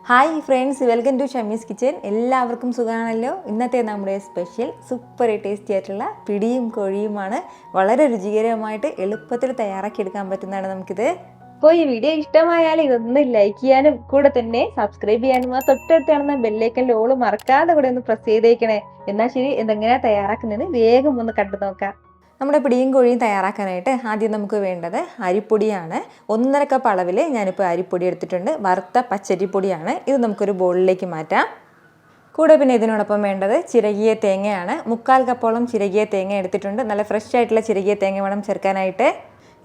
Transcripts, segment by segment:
Hi friends, welcome to Shamees kitchen. എല്ലാവർക്കും സുഖമാണല്ലോ. ഇന്നത്തെ നമ്മുടെ സ്പെഷ്യൽ സൂപ്പർ ടേസ്റ്റി ആയിട്ടുള്ള പിടിയും കോഴിയുമാണ്. വളരെ രുചികരമായിട്ട് എളുപ്പത്തിൽ തയ്യാറാക്കിയെടുക്കാൻ പറ്റുന്നതാണ് നമുക്കിത്. അപ്പോൾ ഈ വീഡിയോ ഇഷ്ടമായാൽ ഇതൊന്ന് ലൈക്ക് ചെയ്യാനും കൂടെ തന്നെ സബ്സ്ക്രൈബ് ചെയ്യാനും ആ തൊട്ടടുത്ത് കാണുന്ന ബെല്ലൈക്കൻ്റെ ഓള് മറക്കാതെ കൂടെ ഒന്ന് പ്രസ് ചെയ്തേക്കണേ. എന്നാൽ ശരി, ഇതെങ്ങനെയാണ് തയ്യാറാക്കുന്നതെന്ന് വേഗം ഒന്ന് കണ്ടു നോക്കാം. നമ്മുടെ പിടിയും കോഴിയും തയ്യാറാക്കാനായിട്ട് ആദ്യം നമുക്ക് വേണ്ടത് അരിപ്പൊടിയാണ്. 1.5 കപ്പ് അളവിൽ ഞാനിപ്പോൾ അരിപ്പൊടി എടുത്തിട്ടുണ്ട്. വറുത്ത പച്ചരിപ്പൊടിയാണ്. ഇത് നമുക്കൊരു ബൗളിലേക്ക് മാറ്റാം. കൂടെ പിന്നെ ഇതിനോടൊപ്പം വേണ്ടത് ചിരകിയ തേങ്ങയാണ്. 3/4 കപ്പോളം ചിരകിയ തേങ്ങ എടുത്തിട്ടുണ്ട്. നല്ല ഫ്രഷ് ആയിട്ടുള്ള ചിരകിയ തേങ്ങ വേണം ചേർക്കാനായിട്ട്.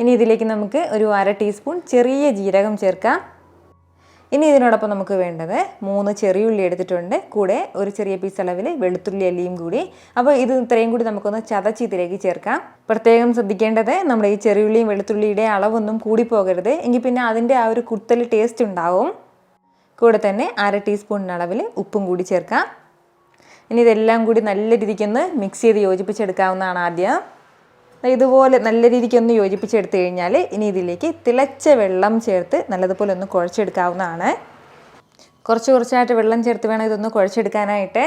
ഇനി ഇതിലേക്ക് നമുക്ക് ഒരു 1/2 ടീസ്പൂൺ ചെറിയ ജീരകം ചേർക്കാം. ഇനി ഇതിനോടൊപ്പം നമുക്ക് വേണ്ടത് 3 ചെറിയുള്ളി എടുത്തിട്ടുണ്ട്. കൂടെ ഒരു ചെറിയ പീസ് അളവിൽ വെളുത്തുള്ളി അല്ലിയും കൂടി. അപ്പോൾ ഇത് ഇത്രയും കൂടി നമുക്കൊന്ന് ചതച്ച് ഇതിലേക്ക് ചേർക്കാം. പ്രത്യേകം ശ്രദ്ധിക്കേണ്ടത് നമ്മുടെ ഈ ചെറിയുള്ളിയും വെളുത്തുള്ളിയുടെ അളവൊന്നും കൂടി പോകരുത്. എങ്കിൽ പിന്നെ അതിൻ്റെ ആ ഒരു കുത്തൽ ടേസ്റ്റ് ഉണ്ടാവും. കൂടെ തന്നെ 1/2 ടീസ്പൂൺ അളവിൽ ഉപ്പും കൂടി ചേർക്കാം. ഇനി ഇതെല്ലാം കൂടി നല്ല രീതിക്കൊന്ന് മിക്സ് ചെയ്ത് യോജിപ്പിച്ചെടുക്കാവുന്നതാണ്. ആദ്യം ഇതുപോലെ നല്ല രീതിക്കൊന്ന് യോജിപ്പിച്ചെടുത്ത് കഴിഞ്ഞാൽ ഇനി ഇതിലേക്ക് തിളച്ച വെള്ളം ചേർത്ത് നല്ലതുപോലെ ഒന്ന് കുഴച്ചെടുക്കാവുന്നതാണ്. കുറച്ചായിട്ട് വെള്ളം ചേർത്ത് വേണം ഇതൊന്ന് കുഴച്ചെടുക്കാനായിട്ട്.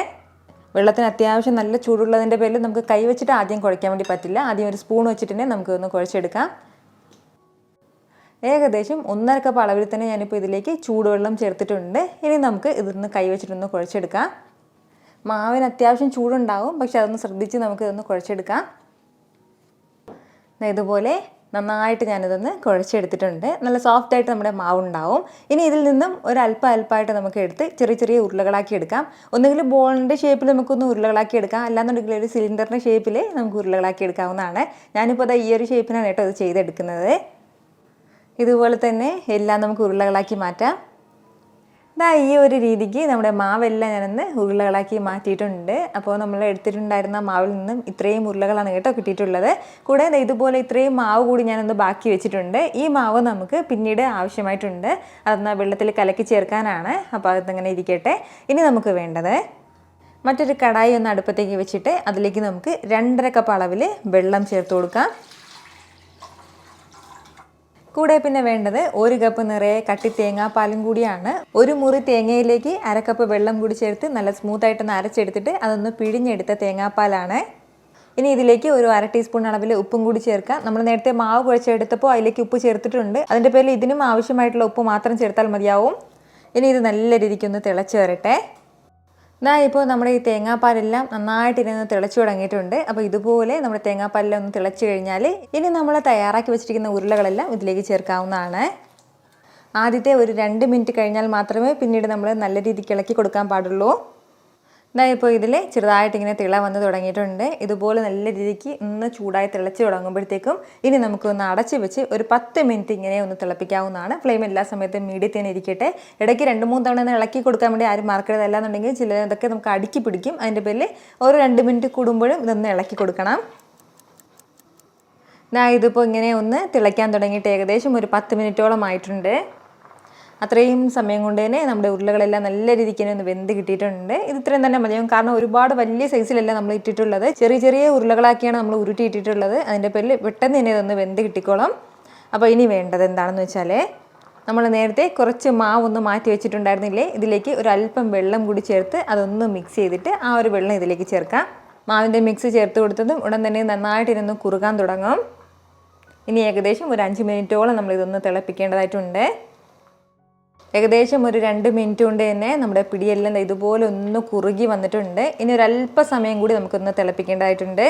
വെള്ളത്തിന് അത്യാവശ്യം നല്ല ചൂടുള്ളതിൻ്റെ പേരിൽ നമുക്ക് കൈ വെച്ചിട്ട് ആദ്യം കുഴയ്ക്കാൻ വേണ്ടി പറ്റില്ല. ആദ്യം ഒരു സ്പൂൺ വെച്ചിട്ട് തന്നെ നമുക്കൊന്ന് കുഴച്ചെടുക്കാം. ഏകദേശം 1.5 കപ്പ് അളവിൽ തന്നെ ഞാനിപ്പോൾ ഇതിലേക്ക് ചൂടുവെള്ളം ചേർത്തിട്ടുണ്ട്. ഇനി നമുക്ക് ഇതൊന്ന് കൈ വെച്ചിട്ടൊന്ന് കുഴച്ചെടുക്കാം. മാവിന് അത്യാവശ്യം ചൂടുണ്ടാവും, പക്ഷെ അതൊന്ന് ശ്രദ്ധിച്ച് നമുക്കിതൊന്ന് കുഴച്ചെടുക്കാം. ഇതുപോലെ നന്നായിട്ട് ഞാനിതൊന്ന് കുഴച്ചെടുത്തിട്ടുണ്ട്. നല്ല സോഫ്റ്റായിട്ട് നമ്മുടെ മാവുണ്ടാവും. ഇനി ഇതിൽ നിന്നും അല്പമായിട്ട് നമുക്ക് എടുത്ത് ചെറിയ ഉരുളകളാക്കി എടുക്കാം. ഒന്നുകിൽ ബോളിൻ്റെ ഷേപ്പിൽ നമുക്കൊന്ന് ഉരുളകളാക്കി എടുക്കാം, അല്ലാന്നുണ്ടെങ്കിൽ ഒരു സിലിണ്ടറിൻ്റെ ഷേപ്പിൽ നമുക്ക് ഉരുളകളാക്കി എടുക്കാവുന്നതാണ്. ഞാനിപ്പോൾ അത് ഈ ഒരു ഷേപ്പിനാണ് കേട്ടോ ഇത് ചെയ്തെടുക്കുന്നത്. ഇതുപോലെ തന്നെ എല്ലാം നമുക്ക് ഉരുളകളാക്കി മാറ്റാം. ഈ ഒരു രീതിക്ക് നമ്മുടെ മാവെല്ലാം ഞാനൊന്ന് ഉരുളകളാക്കി മാറ്റിയിട്ടുണ്ട്. അപ്പോൾ നമ്മൾ എടുത്തിട്ടുണ്ടായിരുന്ന മാവിൽ നിന്നും ഇത്രയും ഉരുളകളാണ് കേട്ടോ കിട്ടിയിട്ടുള്ളത്. കൂടെ ഇതുപോലെ ഇത്രയും മാവ് കൂടി ഞാനൊന്ന് ബാക്കി വെച്ചിട്ടുണ്ട്. ഈ മാവ് നമുക്ക് പിന്നീട് ആവശ്യമായിട്ടുണ്ട്. അതൊന്ന് വെള്ളത്തിൽ കലക്കി ചേർക്കാനാണ്. അപ്പോൾ അതങ്ങനെ ഇരിക്കട്ടെ. ഇനി നമുക്ക് വേണ്ടത് മറ്റൊരു കടായി ഒന്ന് അടുപ്പത്തേക്ക് വെച്ചിട്ട് അതിലേക്ക് നമുക്ക് 2.5 കപ്പ് അളവിൽ വെള്ളം ചേർത്ത് കൊടുക്കാം. കൂടെ പിന്നെ വേണ്ടത് 1 കപ്പ് നിറയെ കട്ടി തേങ്ങാപ്പാലും കൂടിയാണ്. ഒരു മുറി തേങ്ങയിലേക്ക് 1/2 കപ്പ് വെള്ളം കൂടി ചേർത്ത് നല്ല സ്മൂത്തായിട്ടൊന്ന് അരച്ചെടുത്തിട്ട് അതൊന്ന് പിഴിഞ്ഞെടുത്ത തേങ്ങാപ്പാലാണ്. ഇനി ഇതിലേക്ക് ഒരു 1/2 ടീസ്പൂൺ അളവിൽ ഉപ്പും കൂടി ചേർക്കാം. നമ്മൾ നേരത്തെ മാവ് കുഴച്ചെടുത്തപ്പോൾ അതിലേക്ക് ഉപ്പ് ചേർത്തിട്ടുണ്ട്. അതിൻ്റെ പേരിൽ ഇതിനും ആവശ്യമായിട്ടുള്ള ഉപ്പ് മാത്രം ചേർത്താൽ മതിയാവും. ഇനി ഇത് നല്ല രീതിക്കൊന്ന് തിളച്ച് വരട്ടെ. ഇപ്പോൾ നമ്മുടെ ഈ തേങ്ങാപ്പാലെല്ലാം നന്നായിട്ട് ഇരുന്ന് തിളച്ചു തുടങ്ങിയിട്ടുണ്ട്. അപ്പോൾ ഇതുപോലെ നമ്മുടെ തേങ്ങാപ്പാലെല്ലാം ഒന്ന് തിളച്ച് കഴിഞ്ഞാൽ ഇനി നമ്മൾ തയ്യാറാക്കി വെച്ചിരിക്കുന്ന ഉരുളകളെല്ലാം ഇതിലേക്ക് ചേർക്കാവുന്നതാണ്. ആദ്യത്തെ ഒരു 2 മിനിറ്റ് കഴിഞ്ഞാൽ മാത്രമേ പിന്നീട് നമ്മൾ നല്ല രീതിക്ക് ഇളക്കി കൊടുക്കാൻ പാടുള്ളൂ. ഇപ്പോൾ ഇതിൽ ചെറുതായിട്ട് ഇങ്ങനെ തിള വന്ന് തുടങ്ങിയിട്ടുണ്ട്. ഇതുപോലെ നല്ല രീതിക്ക് ഒന്ന് ചൂടായി തിളച്ച് തുടങ്ങുമ്പോഴത്തേക്കും ഇനി നമുക്കൊന്ന് അടച്ച് വെച്ച് ഒരു 10 മിനിറ്റ് ഇങ്ങനെ ഒന്ന് തിളപ്പിക്കാവുന്നതാണ്. ഫ്ലെയിം എല്ലാ സമയത്തും മീഡിയത്തിൽ തന്നെ ഇരിക്കട്ടെ. ഇടയ്ക്ക് 2-3 തവണ ഒന്ന് ഇളക്കി കൊടുക്കാൻ വേണ്ടി ആരും മറക്കരുത്. അല്ലാന്നുണ്ടെങ്കിൽ ഇതൊക്കെ നമുക്ക് അടുക്കി പിടിക്കും. അതിൻ്റെ പേരിൽ ഒരു 2 മിനിറ്റ് കൂടുമ്പോഴും ഇതൊന്ന് ഇളക്കി കൊടുക്കണം. ഇതിപ്പോൾ ഇങ്ങനെ ഒന്ന് തിളയ്ക്കാൻ തുടങ്ങിയിട്ട് ഏകദേശം ഒരു 10 മിനിറ്റോളം ആയിട്ടുണ്ട്. അത്രയും സമയം കൊണ്ട് തന്നെ നമ്മുടെ ഉരുളകളെല്ലാം നല്ല രീതിക്ക് തന്നെ ഒന്ന് വെന്ത് കിട്ടിയിട്ടുണ്ട്. ഇത് ഇത്രയും തന്നെ മതിയാവും. കാരണം ഒരുപാട് വലിയ സൈസിലല്ല നമ്മൾ ഇട്ടിട്ടുള്ളത്. ചെറിയ ഉരുളകളാക്കിയാണ് നമ്മൾ ഉരുട്ടി ഇട്ടിട്ടുള്ളത്. അതിൻ്റെ പേരിൽ പെട്ടെന്ന് തന്നെ ഇതൊന്ന് വെന്ത് കിട്ടിക്കോളും. അപ്പോൾ ഇനി വേണ്ടത് എന്താണെന്ന് വെച്ചാൽ നമ്മൾ നേരത്തെ കുറച്ച് മാവ് ഒന്ന് മാറ്റി വെച്ചിട്ടുണ്ടായിരുന്നില്ലേ, ഇതിലേക്ക് ഒരു അല്പം വെള്ളം കൂടി ചേർത്ത് അതൊന്ന് മിക്സ് ചെയ്തിട്ട് ആ ഒരു വെള്ളം ഇതിലേക്ക് ചേർക്കാം. മാവിൻ്റെ മിക്സ് ചേർത്ത് കൊടുത്തതും ഉടൻ തന്നെ നന്നായിട്ട് ഇരുന്ന് കുറുകാൻ തുടങ്ങും. ഇനി ഏകദേശം ഒരു 5 മിനിറ്റോളം നമ്മളിതൊന്ന് തിളപ്പിക്കേണ്ടതായിട്ടുണ്ട്. ഏകദേശം ഒരു 2 മിനിറ്റ് കൊണ്ട് തന്നെ നമ്മുടെ പിടിയെല്ലാം ഇതുപോലെ ഒന്ന് കുറുകി വന്നിട്ടുണ്ട്. ഇനി ഒരു അല്പസമയം കൂടി നമുക്കൊന്ന് തിളപ്പിക്കേണ്ടതായിട്ടുണ്ട്.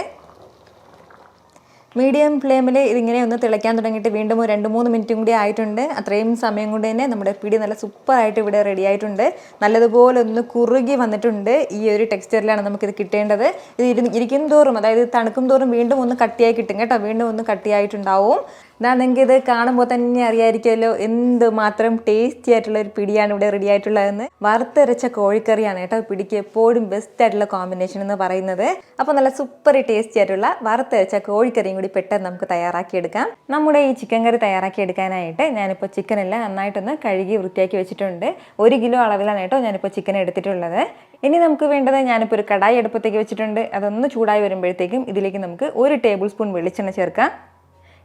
മീഡിയം ഫ്ലെയിമിൽ ഇതിങ്ങനെ ഒന്ന് തിളയ്ക്കാൻ തുടങ്ങിയിട്ട് വീണ്ടും ഒരു 2-3 മിനിറ്റും കൂടി ആയിട്ടുണ്ട്. അത്രയും സമയം കൊണ്ട് തന്നെ നമ്മുടെ പിടി നല്ല സൂപ്പറായിട്ട് ഇവിടെ റെഡി ആയിട്ടുണ്ട്. നല്ലതുപോലെ ഒന്ന് കുറുകി വന്നിട്ടുണ്ട്. ഈ ഒരു ടെക്സ്ചറിലാണ് നമുക്കിത് കിട്ടേണ്ടത്. ഇത് ഇരിക്കും തോറും, അതായത് തണുക്കും തോറും വീണ്ടും ഒന്ന് കട്ടിയായി കിട്ടും കേട്ടോ. വീണ്ടും ഒന്ന് കട്ടിയായിട്ടുണ്ടാവും. നിങ്ങൾക്ക് ഇത് കാണുമ്പോൾ തന്നെ അറിയാമായിരിക്കുമല്ലോ എന്ത് മാത്രം ടേസ്റ്റി ആയിട്ടുള്ള ഒരു പിടിയാണ് ഇവിടെ റെഡി ആയിട്ടുള്ളതെന്ന്. വറുത്തരച്ച കോഴിക്കറിയാണ് കേട്ടോ പിടിക്ക് എപ്പോഴും ബെസ്റ്റ് ആയിട്ടുള്ള കോമ്പിനേഷൻ എന്ന് പറയുന്നത്. അപ്പോൾ നല്ല സൂപ്പർ ടേസ്റ്റി ആയിട്ടുള്ള വറുത്തരച്ച കോഴിക്കറിയും കൂടി പെട്ടെന്ന് നമുക്ക് തയ്യാറാക്കിയെടുക്കാം. നമ്മുടെ ഈ ചിക്കൻ കറി തയ്യാറാക്കിയെടുക്കാനായിട്ട് ഞാനിപ്പോൾ ചിക്കനെല്ലാം നന്നായിട്ടൊന്ന് കഴുകി വൃത്തിയാക്കി വെച്ചിട്ടുണ്ട്. 1 കിലോ അളവിലാണ് കേട്ടോ ഞാനിപ്പോൾ ചിക്കൻ എടുത്തിട്ടുള്ളത്. ഇനി നമുക്ക് വേണ്ടത്, ഞാനിപ്പോൾ ഒരു കടായി അടുപ്പത്തേക്ക് വെച്ചിട്ടുണ്ട്. അതൊന്ന് ചൂടായി വരുമ്പോഴത്തേക്കും ഇതിലേക്ക് നമുക്ക് 1 ടേബിൾ സ്പൂൺ വെളിച്ചെണ്ണ ചേർക്കാം.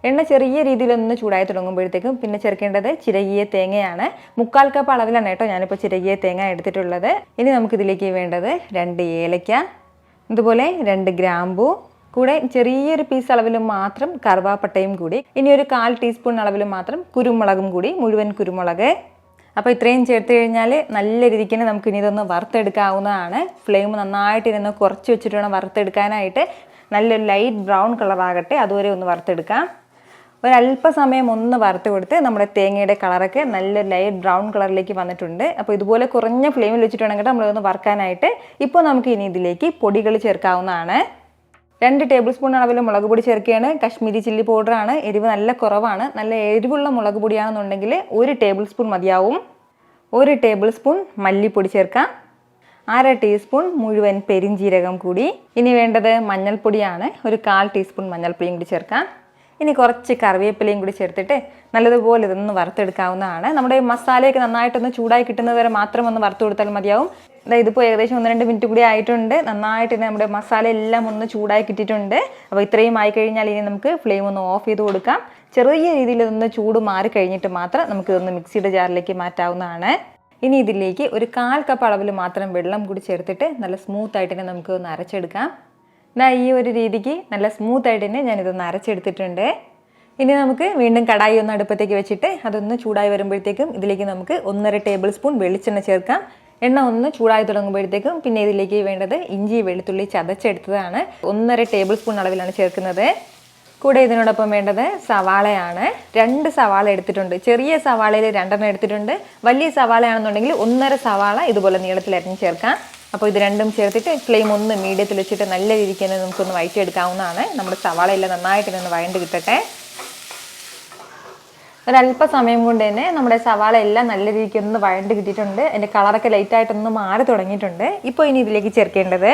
എണ്ണ ചെറിയ രീതിയിലൊന്ന് ചൂടായി തുടങ്ങുമ്പോഴത്തേക്കും പിന്നെ ചേർക്കേണ്ടത് ചിരകിയ തേങ്ങയാണ്. 1/4 കപ്പ് അളവിലാണ് കേട്ടോ ഞാനിപ്പോൾ ചിരകിയ തേങ്ങ എടുത്തിട്ടുള്ളത്. ഇനി നമുക്കിതിലേക്ക് വേണ്ടത് 2 ഏലക്ക, ഇതുപോലെ 2 ഗ്രാമ്പൂ, കൂടെ ചെറിയൊരു പീസ് അളവിൽ മാത്രം കറുവാപ്പട്ടയും കൂടി, ഇനി ഒരു 1/4 ടീസ്പൂൺ അളവിൽ മാത്രം കുരുമുളകും കൂടി, മുഴുവൻ കുരുമുളക്. അപ്പോൾ ഇത്രയും ചേർത്ത് കഴിഞ്ഞാൽ നല്ല രീതിക്ക് തന്നെ നമുക്ക് ഇനി ഇതൊന്ന് വറുത്തെടുക്കാവുന്നതാണ്. ഫ്ലെയിം നന്നായിട്ട് ഇതൊന്ന് കുറച്ച് വെച്ചിട്ട് വേണം വറുത്തെടുക്കാനായിട്ട്. നല്ലൊരു ലൈറ്റ് ബ്രൗൺ കളറാകട്ടെ, അതുവരെ ഒന്ന് വറുത്തെടുക്കാം. ഒരല്പസമയം ഒന്ന് വറുത്ത് കൊടുത്ത് നമ്മുടെ തേങ്ങയുടെ കളറൊക്കെ നല്ല ലൈറ്റ് ബ്രൗൺ കളറിലേക്ക് വന്നിട്ടുണ്ട്. അപ്പോൾ ഇതുപോലെ കുറഞ്ഞ ഫ്ലെയിമിൽ വെച്ചിട്ട് വേണം കേട്ടോ നമ്മളതൊന്ന് വറുക്കാനായിട്ട്. ഇപ്പോൾ നമുക്ക് ഇനി ഇതിലേക്ക് പൊടികൾ ചേർക്കാവുന്നതാണ്. 2 ടേബിൾ സ്പൂൺ അളവിൽ മുളക് പൊടി ചേർക്കുകയാണ്. കാശ്മീരി ചില്ലി പൗഡറാണ്. എരിവ് നല്ല കുറവാണ്. നല്ല എരിവുള്ള മുളക് പൊടിയാണെന്നുണ്ടെങ്കിൽ 1 ടേബിൾ സ്പൂൺ മതിയാവും. 1 ടേബിൾ സ്പൂൺ മല്ലിപ്പൊടി ചേർക്കാം. 1/2 ടീസ്പൂൺ മുഴുവൻ പെരിഞ്ജീരകം കൂടി. ഇനി വേണ്ടത് മഞ്ഞൾപ്പൊടിയാണ്. ഒരു 1/4 ടീസ്പൂൺ മഞ്ഞൾപ്പൊടിയും കൂടി ചേർക്കാം. ഇനി കുറച്ച് കറിവേപ്പിലയും കൂടി ചേർത്തിട്ട് നല്ലതുപോലെ ഇതൊന്ന് വറുത്തെടുക്കാവുന്നതാണ്. നമ്മുടെ മസാലയൊക്കെ നന്നായിട്ടൊന്ന് ചൂടായി കിട്ടുന്നത് വരെ മാത്രം ഒന്ന് വറുത്ത് കൊടുത്താൽ മതിയാവും. ഇതിപ്പോൾ ഏകദേശം 1-2 മിനിറ്റ് കൂടി ആയിട്ടുണ്ട്. നന്നായിട്ട് നമ്മുടെ മസാല എല്ലാം ഒന്ന് ചൂടായി കിട്ടിയിട്ടുണ്ട്. അപ്പോൾ ഇത്രയും ആയി കഴിഞ്ഞാൽ ഇനി നമുക്ക് ഫ്ലെയിം ഒന്ന് ഓഫ് ചെയ്ത് കൊടുക്കാം. ചെറിയ രീതിയിൽ ഇതൊന്ന് ചൂട് മാറി കഴിഞ്ഞിട്ട് മാത്രം നമുക്കിതൊന്ന് മിക്സിയുടെ ജാറിലേക്ക് മാറ്റാവുന്നതാണ്. ഇനി ഇതിലേക്ക് ഒരു 1/4 കപ്പ് അളവിൽ മാത്രം വെള്ളം കൂടി ചേർത്തിട്ട് നല്ല സ്മൂത്തായിട്ട് തന്നെ നമുക്ക് ഒന്ന് അരച്ചെടുക്കാം. ഈ ഒരു രീതിക്ക് നല്ല സ്മൂത്തായിട്ട് തന്നെ ഞാനിതൊന്ന് അരച്ചെടുത്തിട്ടുണ്ട്. ഇനി നമുക്ക് വീണ്ടും കടായി ഒന്ന് അടുപ്പത്തേക്ക് വെച്ചിട്ട് അതൊന്ന് ചൂടായി വരുമ്പോഴത്തേക്കും ഇതിലേക്ക് നമുക്ക് 1.5 ടേബിൾ സ്പൂൺ വെളിച്ചെണ്ണ ചേർക്കാം. എണ്ണ ഒന്ന് ചൂടായി തുടങ്ങുമ്പോഴത്തേക്കും പിന്നെ ഇതിലേക്ക് വേണ്ടത് ഇഞ്ചി വെളുത്തുള്ളി ചതച്ചെടുത്തതാണ്. 1.5 ടേബിൾ സ്പൂൺ അളവിലാണ് ചേർക്കുന്നത്. കൂടെ ഇതിനോടൊപ്പം വേണ്ടത് സവാളയാണ്. 2 സവാള എടുത്തിട്ടുണ്ട്. ചെറിയ സവാളയിൽ 2 എടുത്തിട്ടുണ്ട്. വലിയ സവാളയാണെന്നുണ്ടെങ്കിൽ 1.5 സവാള ഇതുപോലെ നീളത്തിൽ അരിഞ്ഞ് ചേർക്കാം. അപ്പോൾ ഇത് രണ്ടും ചേർത്തിട്ട് ഫ്ലെയിം ഒന്ന് മീഡിയത്തിൽ വെച്ചിട്ട് നല്ല രീതിക്ക് തന്നെ നമുക്കൊന്ന് വഴറ്റിയെടുക്കാവുന്നതാണ്. നമ്മുടെ സവാളയെല്ലാം നന്നായിട്ട് ഒന്ന് വഴണ്ട് കിട്ടട്ടെ. ഒരല്പസമയം കൊണ്ട് തന്നെ നമ്മുടെ സവാള എല്ലാം നല്ല രീതിക്ക് ഒന്ന് വഴണ്ട് കിട്ടിയിട്ടുണ്ട്. അതിൻ്റെ കളറൊക്കെ ലൈറ്റായിട്ടൊന്ന് മാറി തുടങ്ങിയിട്ടുണ്ട്. ഇപ്പോൾ ഇനി ഇതിലേക്ക് ചേർക്കേണ്ടത്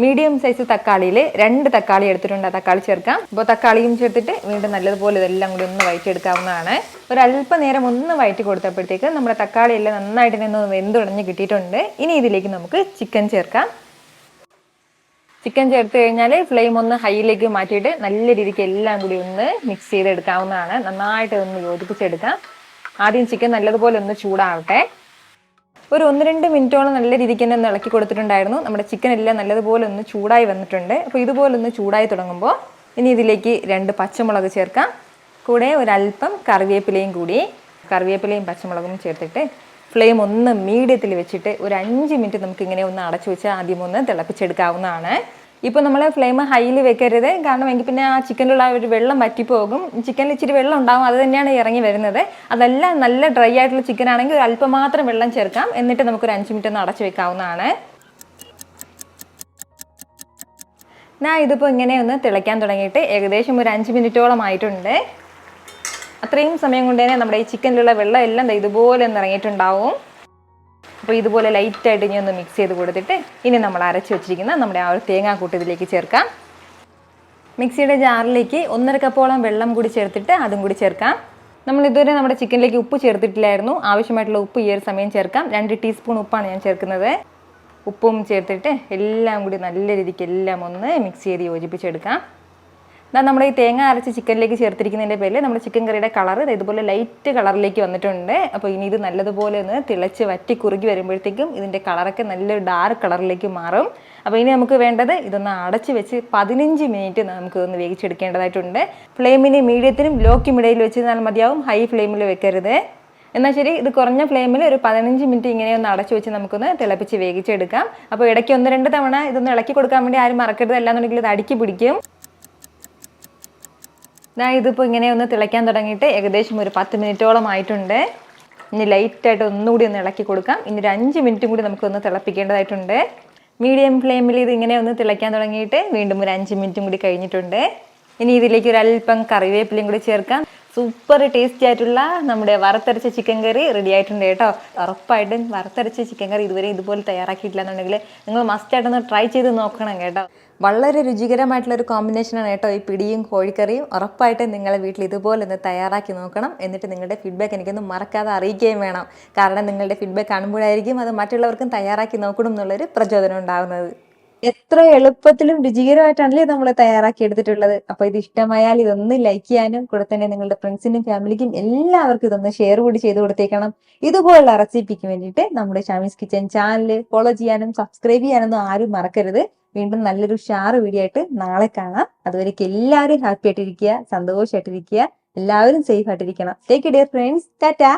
മീഡിയം സൈസ് തക്കാളിയിൽ 2 തക്കാളി എടുത്തിട്ടുണ്ട്. ആ തക്കാളി ചേർക്കാം. അപ്പോൾ തക്കാളിയും ചേർത്തിട്ട് വീണ്ടും നല്ലതുപോലെ ഇതെല്ലാം കൂടി ഒന്ന് വഴറ്റിയെടുക്കാവുന്നതാണ്. ഒരല്പനേരം ഒന്ന് വഴറ്റി കൊടുത്തപ്പോഴത്തേക്ക് നമ്മുടെ തക്കാളി എല്ലാം നന്നായിട്ട് തന്നെ ഒന്ന് വെന്തുടഞ്ഞ് കിട്ടിയിട്ടുണ്ട്. ഇനി ഇതിലേക്ക് നമുക്ക് ചിക്കൻ ചേർക്കാം. ചിക്കൻ ചേർത്ത് കഴിഞ്ഞാൽ ഫ്ലെയിം ഒന്ന് ഹൈയിലേക്ക് മാറ്റിയിട്ട് നല്ല രീതിക്ക് എല്ലാം കൂടി ഒന്ന് മിക്സ് ചെയ്തെടുക്കാവുന്നതാണ്. നന്നായിട്ട് ഒന്ന് യോജിപ്പിച്ചെടുക്കാം. ആദ്യം ചിക്കൻ നല്ലതുപോലെ ഒന്ന് ചൂടാവട്ടെ. ഒരു 1-2 മിനിറ്റോളം നല്ല രീതിക്ക് തന്നെ ഒന്ന് ഇളക്കി കൊടുത്തിട്ടുണ്ടായിരുന്നു. നമ്മുടെ ചിക്കൻ എല്ലാം നല്ലതുപോലെ ഒന്ന് ചൂടായി വന്നിട്ടുണ്ട്. അപ്പോൾ ഇതുപോലെ ഒന്ന് ചൂടായി തുടങ്ങുമ്പോൾ ഇനി ഇതിലേക്ക് 2 പച്ചമുളക് ചേർക്കാം. കൂടെ ഒരല്പം കറിവേപ്പിലയും കൂടി. കറിവേപ്പിലയും പച്ചമുളകും ചേർത്തിട്ട് ഫ്ലെയിം ഒന്ന് മീഡിയത്തിൽ വെച്ചിട്ട് ഒരു 5 മിനിറ്റ് നമുക്കിങ്ങനെ ഒന്ന് അടച്ചു വെച്ച് ആദ്യം ഒന്ന് തിളപ്പിച്ചെടുക്കാവുന്നതാണ്. ഇപ്പോൾ നമ്മൾ ഫ്ലെയിം ഹൈയിൽ വെക്കരുത്. കാരണം എങ്കിൽ പിന്നെ ആ ചിക്കനിലുള്ള ഒരു വെള്ളം വറ്റിപ്പോകും. ചിക്കനിൽ ഇച്ചിരി വെള്ളം ഉണ്ടാകും. അത് തന്നെയാണ് ഇറങ്ങി വരുന്നത്. അതെല്ലാം നല്ല ഡ്രൈ ആയിട്ടുള്ള ചിക്കൻ ആണെങ്കിൽ ഒരു അല്പം മാത്രം വെള്ളം ചേർക്കാം. എന്നിട്ട് നമുക്കൊരു 5 മിനിറ്റ് ഒന്ന് അടച്ചു വെക്കാവുന്നതാണ്. ഇതിപ്പോൾ ഇങ്ങനെ ഒന്ന് തിളയ്ക്കാൻ തുടങ്ങിയിട്ട് ഏകദേശം ഒരു 5 മിനിറ്റോളം ആയിട്ടുണ്ട്. അത്രയും സമയം കൊണ്ട് തന്നെ നമ്മുടെ ഈ ചിക്കനിലുള്ള വെള്ളം എല്ലാം ഇതുപോലെ ഒന്ന് ഇറങ്ങിയിട്ടുണ്ടാവും. അപ്പോൾ ഇതുപോലെ ലൈറ്റായിട്ട് ഇനി ഒന്ന് മിക്സ് ചെയ്ത് കൊടുത്തിട്ട് ഇനി നമ്മൾ അരച്ച് വെച്ചിരിക്കുന്ന നമ്മുടെ ആ ഒരു തേങ്ങാക്കൂട്ട് ഇതിലേക്ക് ചേർക്കാം. മിക്സിയുടെ ജാറിലേക്ക് 1.5 കപ്പോളം വെള്ളം കൂടി ചേർത്തിട്ട് അതും കൂടി ചേർക്കാം. നമ്മൾ ഇതുവരെ നമ്മുടെ ചിക്കനിലേക്ക് ഉപ്പ് ചേർത്തിട്ടില്ലായിരുന്നു. ആവശ്യമായിട്ടുള്ള ഉപ്പ് ഈ ഒരു സമയം ചേർക്കാം. 2 ടീസ്പൂൺ ഉപ്പാണ് ഞാൻ ചേർക്കുന്നത്. ഉപ്പും ചേർത്തിട്ട് എല്ലാം കൂടി നല്ല രീതിക്ക് എല്ലാം ഒന്ന് മിക്സ് ചെയ്ത് യോജിപ്പിച്ചെടുക്കാം. നമ്മൾ ഈ തേങ്ങ അരച്ച് ചിക്കനിലേക്ക് ചേർത്തിരിക്കുന്നതിൻ്റെ പേരിൽ നമ്മുടെ ചിക്കൻ കറിയുടെ കളർ ഇതുപോലെ ലൈറ്റ് കളറിലേക്ക് വന്നിട്ടുണ്ട്. അപ്പോൾ ഇനി ഇത് നല്ലതുപോലെ ഒന്ന് തിളച്ച് വറ്റി കുറുകി വരുമ്പോഴത്തേക്കും ഇതിൻ്റെ കളറൊക്കെ നല്ലൊരു ഡാർക്ക് കളറിലേക്ക് മാറും. അപ്പോൾ ഇനി നമുക്ക് വേണ്ടത് ഇതൊന്ന് അടച്ച് വെച്ച് 15 മിനിറ്റ് നമുക്ക് ഒന്ന് വേവിച്ചെടുക്കേണ്ടതായിട്ടുണ്ട്. ഫ്ലെയിമിന് മീഡിയത്തിനും ലോക്കും ഇടയിൽ വെച്ചിരുന്നാൽ മതിയാവും. ഹൈ ഫ്ലെയിമിൽ വെക്കരുത്. എന്നാൽ ശരി, ഇത് കുറഞ്ഞ ഫ്ലെയിമിൽ ഒരു 15 മിനിറ്റ് ഇങ്ങനെ ഒന്ന് അടച്ചു വെച്ച് നമുക്കൊന്ന് തിളപ്പിച്ച് വേവിച്ചെടുക്കാം. അപ്പോൾ ഇടയ്ക്ക് 1-2 തവണ ഇതൊന്ന് ഇളക്കി കൊടുക്കാൻ വേണ്ടി ആരും മറക്കരുത്. അല്ലാന്നുണ്ടെങ്കിൽ ഇത് അടുക്കി പിടിക്കും. ഇതിപ്പോൾ ഇങ്ങനെ ഒന്ന് തിളയ്ക്കാൻ തുടങ്ങിയിട്ട് ഏകദേശം ഒരു 10 മിനിറ്റോളം ആയിട്ടുണ്ട്. ഇനി ലൈറ്റായിട്ട് ഒന്നുകൂടി ഒന്ന് ഇളക്കി കൊടുക്കാം. ഇനി ഒരു 5 മിനിറ്റും കൂടി നമുക്കൊന്ന് തിളപ്പിക്കേണ്ടതായിട്ടുണ്ട്. മീഡിയം ഫ്ലെയിമിൽ ഇത് ഇങ്ങനെ ഒന്ന് തിളയ്ക്കാൻ തുടങ്ങിയിട്ട് വീണ്ടും ഒരു 5 മിനിറ്റും കൂടി കഴിഞ്ഞിട്ടുണ്ട്. ഇനി ഇതിലേക്ക് ഒരു അല്പം കറിവേപ്പിലയും കൂടി ചേർക്കാം. സൂപ്പർ ടേസ്റ്റി ആയിട്ടുള്ള നമ്മുടെ വറുത്തരച്ച ചിക്കൻ കറി റെഡി ആയിട്ടുണ്ട് കേട്ടോ. ഉറപ്പായിട്ടും വറുത്തരച്ച ചിക്കൻ കറി ഇതുവരെ ഇതുപോലെ തയ്യാറാക്കിയിട്ടില്ല എന്നുണ്ടെങ്കിൽ നിങ്ങൾ മസ്റ്റായിട്ടൊന്ന് ട്രൈ ചെയ്ത് നോക്കണം കേട്ടോ. വളരെ രുചികരമായിട്ടുള്ളൊരു കോമ്പിനേഷനാണ് കേട്ടോ ഈ പിടിയും കോഴിക്കറിയും. ഉറപ്പായിട്ടും നിങ്ങളെ വീട്ടിൽ ഇതുപോലെ ഒന്ന് തയ്യാറാക്കി നോക്കണം. എന്നിട്ട് നിങ്ങളുടെ ഫീഡ്ബാക്ക് എനിക്കൊന്ന് മറക്കാതെ അറിയിക്കുകയും വേണം. കാരണം നിങ്ങളുടെ ഫീഡ്ബാക്ക് കാണുമ്പോഴായിരിക്കും അത് മറ്റുള്ളവർക്കും തയ്യാറാക്കി നോക്കണം എന്നുള്ളൊരു പ്രചോദനം ഉണ്ടാകുന്നത്. എത്ര എളുപ്പത്തിലും രുചികരമായിട്ടാണല്ലേ നമ്മൾ തയ്യാറാക്കി എടുത്തിട്ടുള്ളത്. അപ്പൊ ഇത് ഇഷ്ടമായാൽ ഇതൊന്ന് ലൈക്ക് ചെയ്യാനും കൂടെ തന്നെ നിങ്ങളുടെ ഫ്രണ്ട്സിനും ഫാമിലിക്കും എല്ലാവർക്കും ഇതൊന്ന് ഷെയർ കൂടി ചെയ്ത് കൊടുത്തേക്കണം. ഇതുപോലുള്ള റെസിപ്പിക്ക് വേണ്ടിയിട്ട് നമ്മുടെ ഷമീസ് കിച്ചൻ ചാനൽ ഫോളോ ചെയ്യാനും സബ്സ്ക്രൈബ് ചെയ്യാനൊന്നും ആരും മറക്കരുത്. വീണ്ടും നല്ലൊരു ഉഷാറ് വീഡിയോ ആയിട്ട് നാളെ കാണാം. അതുവരേക്ക് എല്ലാവരും ഹാപ്പി ആയിട്ടിരിക്കുക, സന്തോഷമായിട്ടിരിക്കുക, എല്ലാവരും സേഫ് ആയിട്ടിരിക്കണം. Take care friends, Tata.